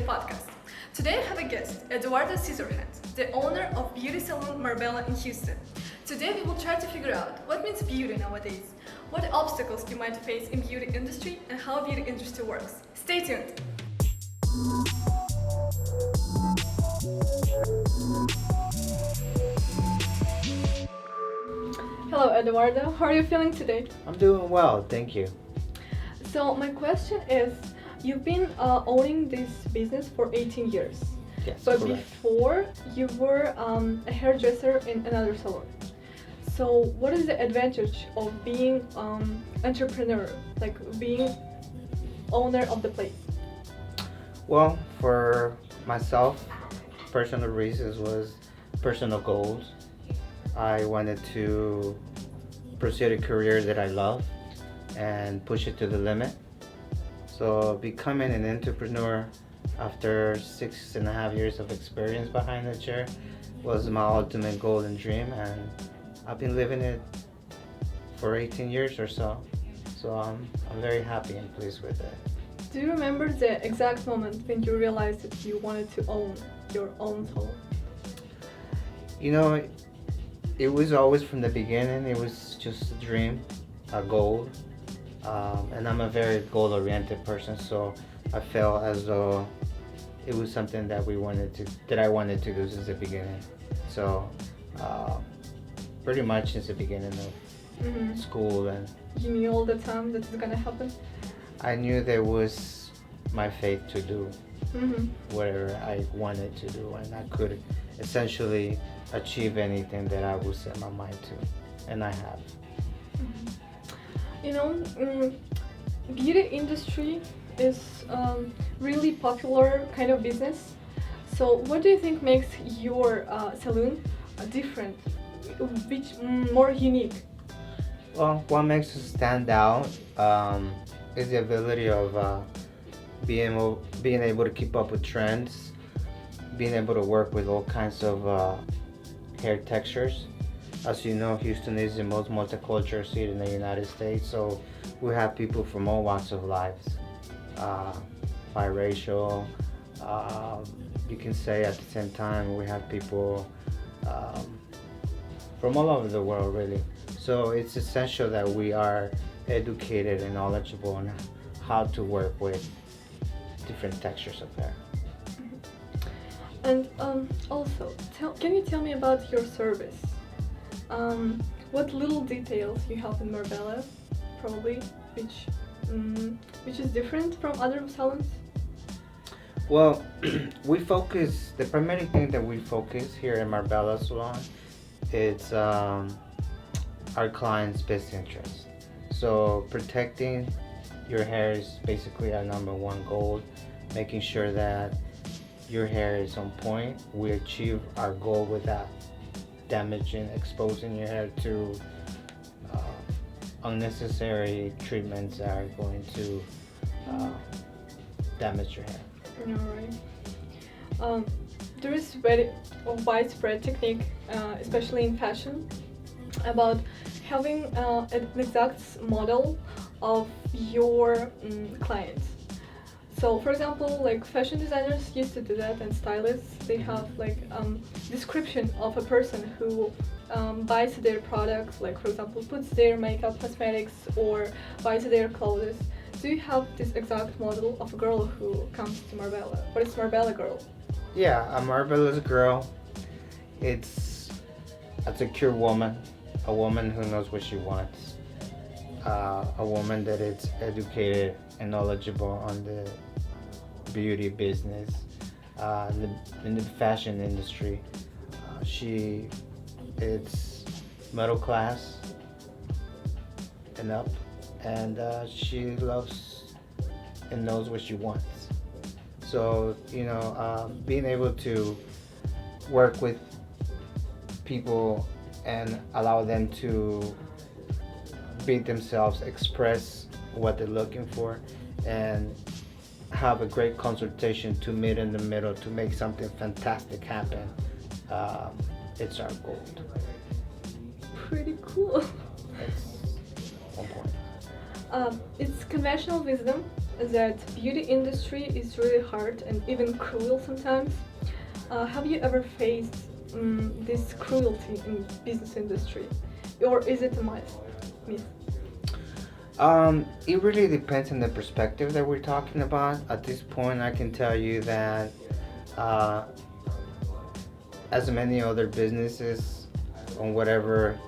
Therapeutic podcast. Today I have a guest, Eduard Scisorhands, the owner of beauty salon Marbella in Houston. Today we will try to figure out what means beauty nowadays, what obstacles you might face in beauty industry, and how beauty industry works. Stay tuned. Hello Eduardo, how are you feeling today? I'm doing well, thank you. So my question is, you've been owning this business for 18 years. Yes, But correct. before, you were a hairdresser in another salon. So what is the advantage of being entrepreneur, like being owner of the place? Well, for myself, personal reasons was personal goals. I wanted to pursue a career that I love and push it to the limit. So becoming an entrepreneur after 6.5 years of experience behind the chair was my ultimate goal and dream, and I've been living it for 18 years or so. So I'm very happy and pleased with it. Do you remember the exact moment when you realized that you wanted to own your own salon? You know, it was always from the beginning, it was just a dream, a goal. And I'm a very goal-oriented person, so I felt as though it was something that I wanted to do since the beginning. So pretty much since the beginning of school, and You knew all the time that it's gonna happen? I knew there was my faith to do whatever I wanted to do, and I could essentially achieve anything that I would set my mind to, and I have. You know, beauty industry is really popular kind of business. So what do you think makes your salon different, which more unique? Well, what makes us stand out is the ability of being able to keep up with trends, being able to work with all kinds of hair textures. As you know, Houston is the most multicultural city in the United States, so we have people from all walks of lives, biracial. You can say at the same time we have people from all over the world, really. So it's essential that we are educated and knowledgeable on how to work with different textures of hair. And also, can you tell me about your service? What little details you have in Marbella, probably, which is different from other salons? Well, the primary thing that we focus here in Marbella Salon is our clients' best interest. So protecting your hair is basically our number one goal, making sure that your hair is on point. We achieve our goal without damaging, exposing your hair to unnecessary treatments that are going to damage your hair. Alright. There is very widespread technique, especially in fashion, about having an exact model of your client. So, for example, like fashion designers used to do that, and stylists, they have like description of a person who buys their products, like for example, puts their makeup, cosmetics, or buys their clothes. Do you have this exact model of a girl who comes to Marbella? What is Marbella girl? Yeah, a Marbella's girl. It's a secure woman, a woman who knows what she wants, a woman that is educated and knowledgeable on the beauty business, in the fashion industry. She is middle class and up, and she loves and knows what she wants. So, being able to work with people and allow them to be themselves, express what they're looking for, and have a great consultation to meet in the middle to make something fantastic happen. It's our goal. Pretty cool. That's one point. It's conventional wisdom that beauty industry is really hard and even cruel sometimes. Have you ever faced this cruelty in business industry, or is it a myth? It really depends on the perspective that we're talking about. At this point, I can tell you that as many other businesses on whatever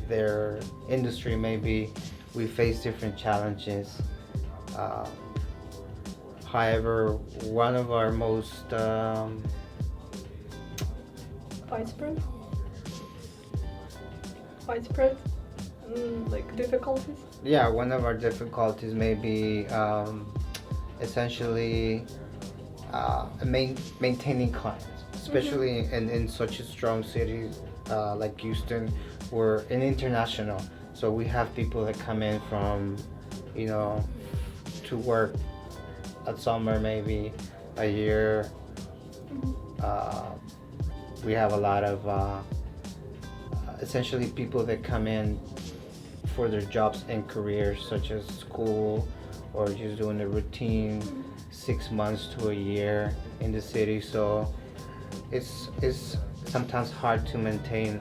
their industry may be, we face different challenges. However, one of our most Widespread, like difficulties. yeah, one of our difficulties may be essentially maintaining clients, especially in such a strong city like Houston. We're an international, so we have people that come in from, to work at summer, maybe a year. We have a lot of essentially people that come in for their jobs and careers, such as school or just doing a routine 6 months to a year in the city. So it's sometimes hard to maintain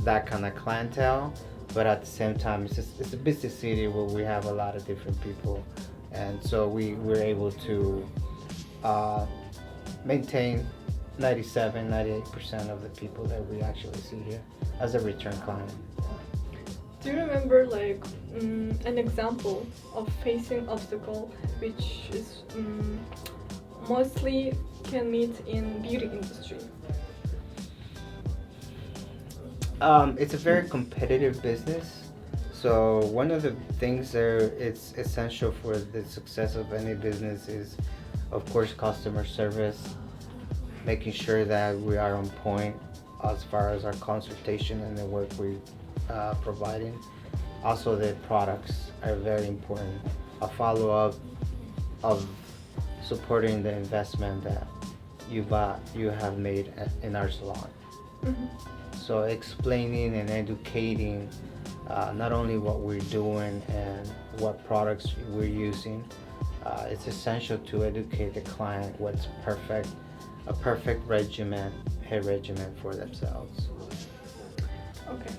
that kind of clientele, but at the same time it's a busy city where we have a lot of different people, and so we're able to maintain 97-98% of the people that we actually see here as a return client. Do you remember like an example of facing obstacle which is mostly can meet in beauty industry? It's a very competitive business, so one of the things there it's essential for the success of any business is, of course, customer service, making sure that we are on point as far as our consultation and the work we providing. Also, the products are very important. A follow-up of supporting the investment that you have made in our salon. So explaining and educating not only what we're doing and what products we're using, it's essential to educate the client what's a perfect hair regimen for themselves. Okay.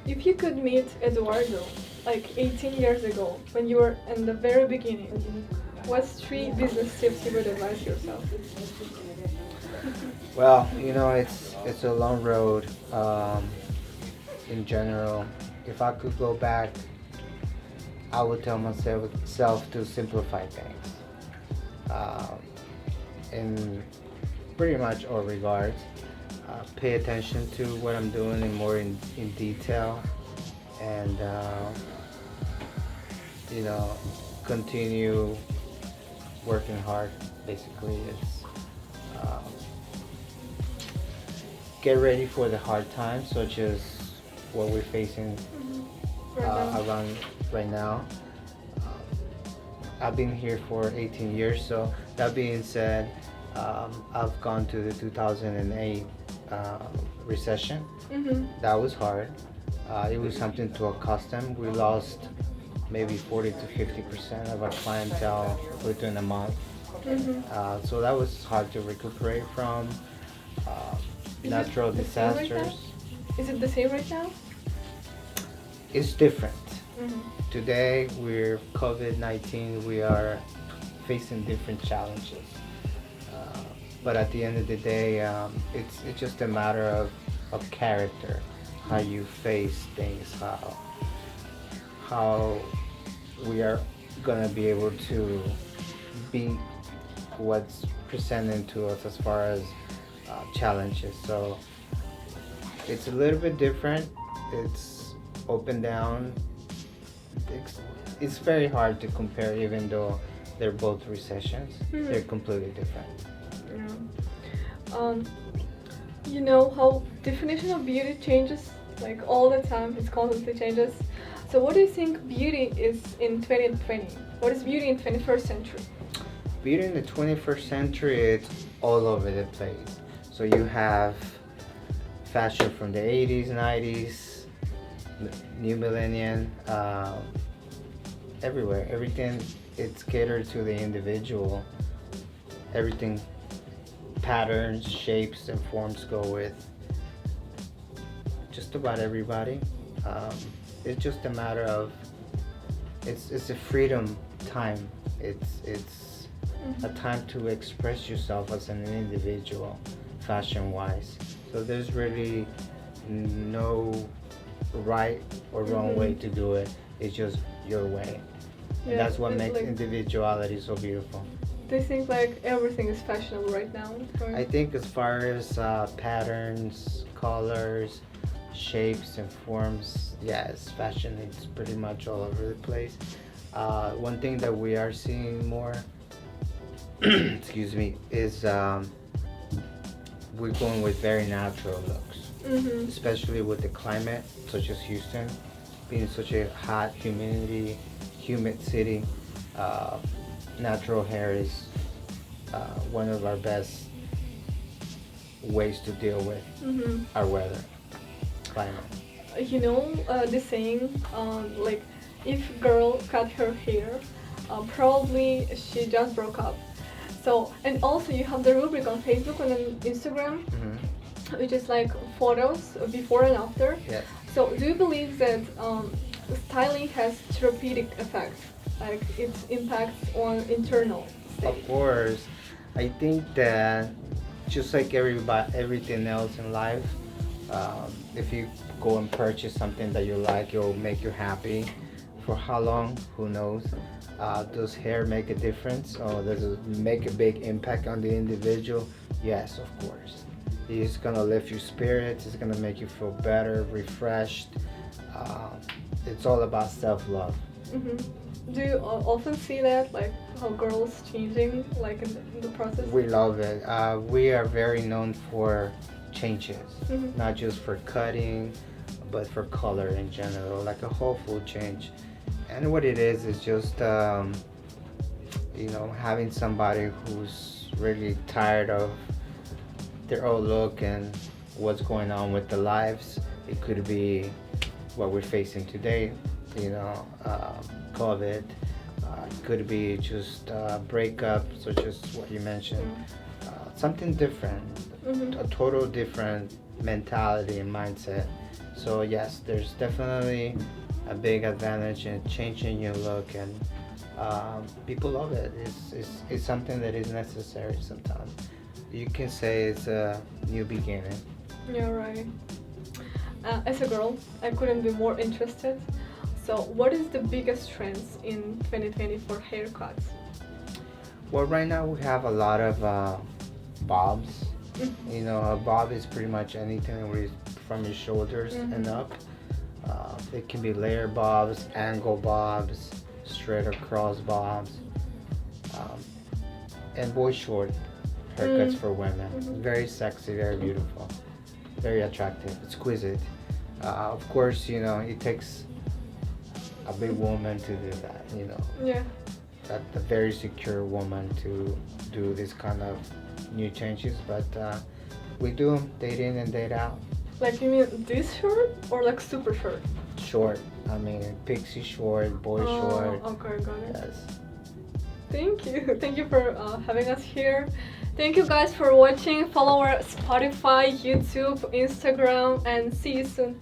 If you could meet Eduardo like 18 years ago, when you were in the very beginning, what's 3 business tips you would advise yourself? Well, it's a long road. In general, if I could go back, I would tell myself to simplify things. In pretty much all regards, pay attention to what I'm doing in detail, and continue working hard. Basically, it's get ready for the hard times, such as what we're facing around right now. I've been here for 18 years, so that being said, I've gone to the 2008 recession. That was hard. It was something to accustom. We lost maybe 40 to 50% of our clientele within a month. So that was hard to recuperate from. Natural disasters. Is it the same right now? It's different. Today, we're COVID-19. We are facing different challenges. But at the end of the day, it's just a matter of character, how you face things, how we are gonna be able to beat what's presented to us as far as challenges. So it's a little bit different. It's up and down. It's very hard to compare, even though they're both recessions. They're completely different. Yeah. You know how definition of beauty changes like all the time. It constantly changes. So what do you think beauty is in 2020? What is beauty in 21st century? Beauty in the 21st century, it's all over the place. So you have fashion from the 80s, 90s. new millennium, everywhere. Everything, it's catered to the individual. Everything, patterns, shapes, and forms go with just about everybody. It's just a matter of, it's a freedom time. It's a time to express yourself as an individual, fashion-wise. So there's really no right or wrong way to do it. It's just your way. And that's what makes like, individuality so beautiful. Do you think like everything is fashionable right now? Or? I think as far as patterns, colors, shapes, and forms, yes, fashion is pretty much all over the place. One thing that we are seeing more, excuse me, is we're going with very natural looks, especially with the climate, such as Houston, being such a hot, humid city. Natural hair is one of our best ways to deal with our weather, climate. You know, the saying, like, if girl cut her hair, probably she just broke up. So, and also you have the rubric on Facebook and on Instagram, which is like photos before and after. Yes. So, do you believe that styling has therapeutic effect, like its impacts on internal state? Of course. I think that just like everything else in life, if you go and purchase something that you like, it'll make you happy. For how long? Who knows? Does hair make a difference, or does it make a big impact on the individual? Yes, of course. It's gonna lift your spirits. It's gonna make you feel better, refreshed. It's all about self-love. Do you often see that, like how girls changing, like in the process? We love it. We are very known for changes, not just for cutting, but for color in general, like a whole full change. And what it is just, you know, having somebody who's really tired of their old look and what's going on with their lives. It could be what we're facing today, you know, COVID. It could be just breakup, such as what you mentioned. Something different, a total different mentality and mindset. So yes, there's definitely a big advantage in changing your look, and people love it. It's something that is necessary sometimes. You can say it's a new beginning. Yeah, right. As a girl, I couldn't be more interested. So what is the biggest trends in 2020 for haircuts? Well, right now we have a lot of bobs. You know, a bob is pretty much anything from your shoulders and up. It can be layer bobs, angle bobs, straight across bobs, and boy short haircuts for women. Very sexy, very beautiful, very attractive, exquisite. Of course, you know, it takes a big woman to do that, you know. Yeah. A very secure woman to do this kind of new changes, but we do them day in and day out. Like, you mean this short or like super short? Short. I mean, pixie short, boy short. Okay, got it. Yes. Thank you. Thank you for having us here. Thank you guys for watching. Follow our Spotify, YouTube, Instagram, and see you soon.